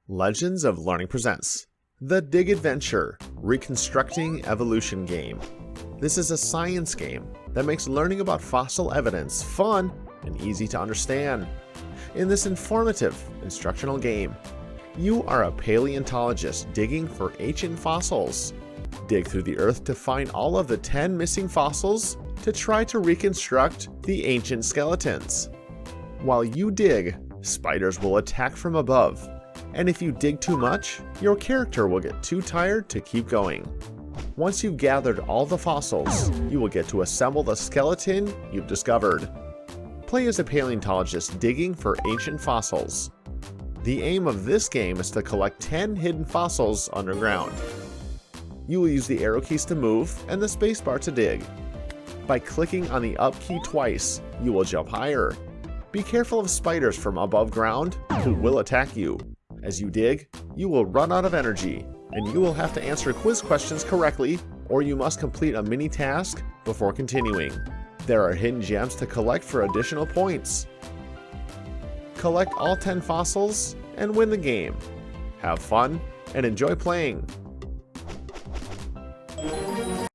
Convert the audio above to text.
Legends of Learning presents the Dig Adventure Reconstructing Evolution game. This is a science game that makes learning about fossil evidence fun and easy to understand. In this informative instructional game, you are a paleontologist digging for ancient fossils. Dig through the earth to find all of the 10 missing fossils to try to reconstruct the ancient skeletons. While you dig, spiders will attack from above, and if you dig too much, your character will get too tired to keep going. Once you've gathered all the fossils, you will get to assemble the skeleton you've discovered. Play as a paleontologist digging for ancient fossils. The aim of this game is to collect 10 hidden fossils underground. You will use the arrow keys to move and the spacebar to dig. By clicking on the up key twice, you will jump higher. Be careful of spiders from above ground who will attack you. As you dig, you will run out of energy, and you will have to answer quiz questions correctly, or you must complete a mini task before continuing. There are hidden gems to collect for additional points. Collect all 10 fossils and win the game. Have fun and enjoy playing.